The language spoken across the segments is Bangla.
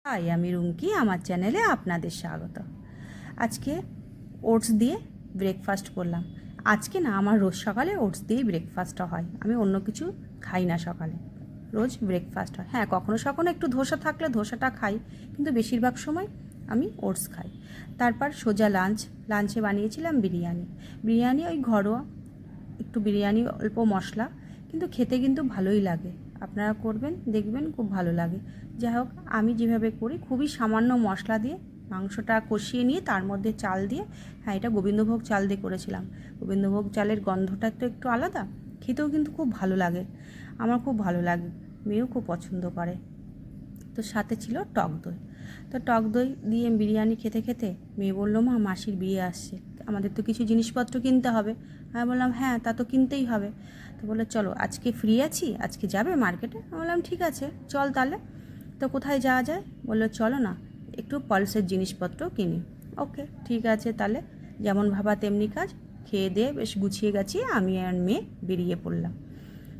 হাই, আমি রুমকি। আমার চ্যানেলে আপনাদের স্বাগত। আজকে ওটস দিয়ে ব্রেকফাস্ট করলাম। আজকে না, আমার রোজ সকালে ওটস দিয়েই ব্রেকফাস্টটা হয়। আমি অন্য কিছু খাই না সকালে, রোজ ব্রেকফাস্ট হয়। হ্যাঁ, কখনো কখনো একটু ধোসা থাকলে ধোসাটা খাই, কিন্তু বেশিরভাগ সময় আমি ওটস খাই। তারপর সোজা লাঞ্চে বানিয়েছিলাম বিরিয়ানি ওই ঘরোয়া, একটু বিরিয়ানি, অল্প মশলা, কিন্তু খেতে কিন্তু ভালোই লাগে। আপনারা করবেন, দেখবেন খুব ভালো লাগে। যাই হোক, আমি যেভাবে করি, খুবই সামান্য মশলা দিয়ে মাংসটা কষিয়ে নিয়ে তার মধ্যে চাল দিয়ে, হ্যাঁ, এটা গোবিন্দভোগ চাল দিয়ে করেছিলাম। গোবিন্দভোগ চালের গন্ধটা তো একটু আলাদা, খেতেও কিন্তু খুব ভালো লাগে। আমার খুব ভালো লাগে, মেয়েও খুব পছন্দ করে। তো সাথে ছিল টক দই। তো টক দই দিয়ে বিরিয়ানি খেতে খেতে মেয়ে বললো, মা, মাসির বিয়ে আসছে, আমাদের তো কিছু জিনিসপত্র কিনতে হবে। আমি বললাম, হ্যাঁ, তা তো কিনতেই হবে। তো বললো, চলো, আজকে ফ্রি আছি, আজকে যাবে মার্কেটে? আমি বললাম, ঠিক আছে, চল তাহলে। তো কোথায় যাওয়া যায়? বললো, চলো না, একটু পলসের জিনিসপত্র কিনি। ওকে, ঠিক আছে, তাহলে যেমন ভাবা তেমনি কাজ। খেয়ে দিয়ে বেশ গুছিয়ে গাছিয়ে আমি আর মেয়ে বেরিয়ে পড়লাম।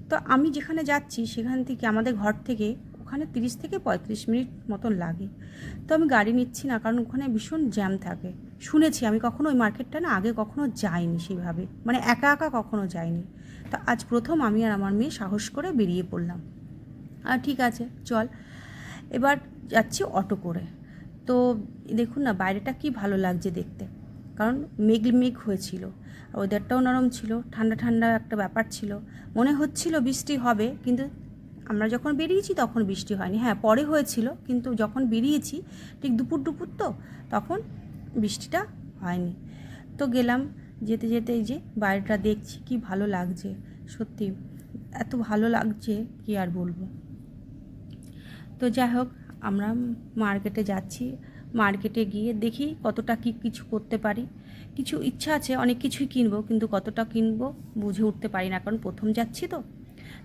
তো আমি যেখানে যাচ্ছি সেখান থেকে, আমাদের ঘর থেকে ওখানে 30 থেকে 35 মিনিট মতন লাগে। তো আমি গাড়ি নিচ্ছি না, কারণ ওখানে ভীষণ জ্যাম থাকে। শুনেছি, আমি কখনো ওই মার্কেটটা না আগে কখনো যাইনি সেভাবে, মানে একা একা কখনো যাইনি। তো আজ প্রথম আমি আর আমার মেয়ে সাহস করে বেরিয়ে পড়লাম। আর ঠিক আছে, চল। এবার যাচ্ছি অটো করে। তো দেখুন না, বাইরেটা কি ভালো লাগছে দেখতে, কারণ মেঘ হয়েছিল, আর ওয়েদারটাও নরম ছিল, ঠান্ডা ঠান্ডা একটা ব্যাপার ছিল। মনে হচ্ছিল বৃষ্টি হবে, কিন্তু আমরা যখন বেরিয়েছি তখন বৃষ্টি হয়নি। হ্যাঁ, পরে হয়েছিল, কিন্তু যখন বেরিয়েছি ঠিক দুপুর তো তখন বৃষ্টিটা হয়নি। তো গেলাম, যেতে যেতে এই যে বাইরেটা দেখছি, কি ভালো লাগছে, সত্যি এত ভালো লাগছে কি আর বলবো। তো যাই হোক, আমরা মার্কেটে যাচ্ছি। মার্কেটে গিয়ে দেখি কতটা কিছু করতে পারি। কিছু ইচ্ছা আছে, অনেক কিছুই কিনবো, কিন্তু কতটা কিনবো বুঝে উঠতে পারি না, কারণ প্রথম যাচ্ছি তো।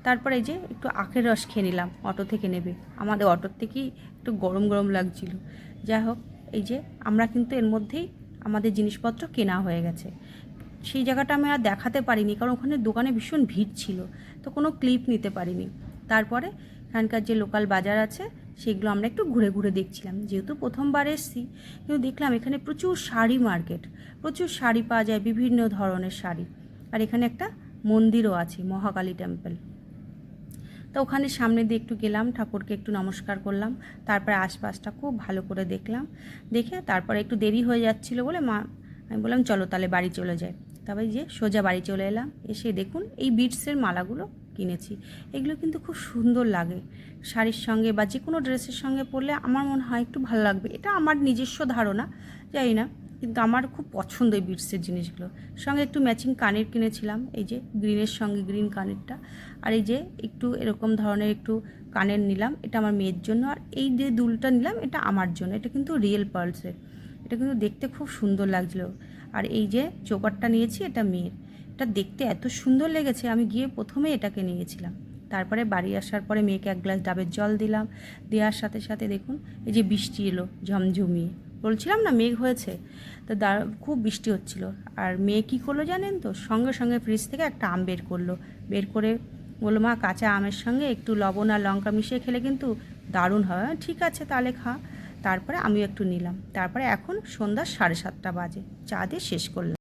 তারপরে এই যে একটু আখের রস খেয়ে নিলাম, অটো থেকে নেবে। আমাদের অটোর থেকেই একটু গরম গরম লাগছিল। যাই হোক, এই যে আমরা কিন্তু এর মধ্যেই আমাদের জিনিসপত্র কেনা হয়ে গেছে। সেই জায়গাটা আমি আর দেখাতে পারিনি, কারণ ওখানে দোকানে ভীষণ ভিড় ছিল, তো কোনো ক্লিপ নিতে পারিনি। তারপরে এখানকার যে লোকাল বাজার আছে সেগুলো আমরা একটু ঘুরে ঘুরে দেখছিলাম, যেহেতু প্রথমবার এসেছি। কিন্তু দেখলাম এখানে প্রচুর শাড়ি মার্কেট, প্রচুর শাড়ি পাওয়া যায়, বিভিন্ন ধরনের শাড়ি। আর এখানে একটা মন্দিরও আছে, মহাকালী টেম্পল। তো ওখানে সামনে দিয়ে একটু গেলাম, ঠাকুরকে একটু নমস্কার করলাম। তারপরে আশপাশটা খুব ভালো করে দেখলাম। দেখে তারপরে একটু দেরি হয়ে যাচ্ছিলো বলে আমি বললাম, চলো তাহলে বাড়ি চলে যাই। তারপরে যে সোজা বাড়ি চলে এলাম। এসে দেখুন, এই বিটসের মালাগুলো কিনেছি। এগুলো কিন্তু খুব সুন্দর লাগে শাড়ির সঙ্গে বা যে কোনো ড্রেসের সঙ্গে পরলে আমার মনে হয় একটু ভালো লাগবে। এটা আমার নিজস্ব ধারণা, জানি না, কিন্তু আমার খুব পছন্দ এই বিটসের জিনিসগুলো। সঙ্গে একটু ম্যাচিং কানের কিনেছিলাম, এই যে গ্রিনের সঙ্গে গ্রিন কানেরটা। আর এই যে একটু এরকম ধরনের একটু কানের নিলাম, এটা আমার মেয়ের জন্য। আর এই যে দুলটা নিলাম, এটা আমার জন্য। এটা কিন্তু রিয়েল পার্লসের, এটা কিন্তু দেখতে খুব সুন্দর লাগছিলো। আর এই যে চোকারটা নিয়েছি, এটা মেয়ের। এটা দেখতে এত সুন্দর লেগেছে, আমি গিয়ে প্রথমে এটাকে নিয়েছিলাম। তারপরে বাড়ি আসার পরে মেয়েকে এক গ্লাস ডাবের জল দিলাম। দেওয়ার সাথে সাথে দেখুন, এই যে বৃষ্টি এলো ঝমঝমিয়ে। বলছিলাম না মেঘ হয়েছে, তো খুব বৃষ্টি হচ্ছিল। আর মেয়ে কী করলো জানেন তো, সঙ্গে সঙ্গে ফ্রিজ থেকে একটা আম বের করলো। বের করে বললো, মা, কাঁচা আমের সঙ্গে একটু লবণ আর লঙ্কা মিশিয়ে খেলে কিন্তু দারুণ হয়। ঠিক আছে, তাহলে খা। তারপরে আমিও একটু নিলাম। তারপরে এখন সন্ধ্যা 7:30 বাজে, চা দিয়ে শেষ করলাম।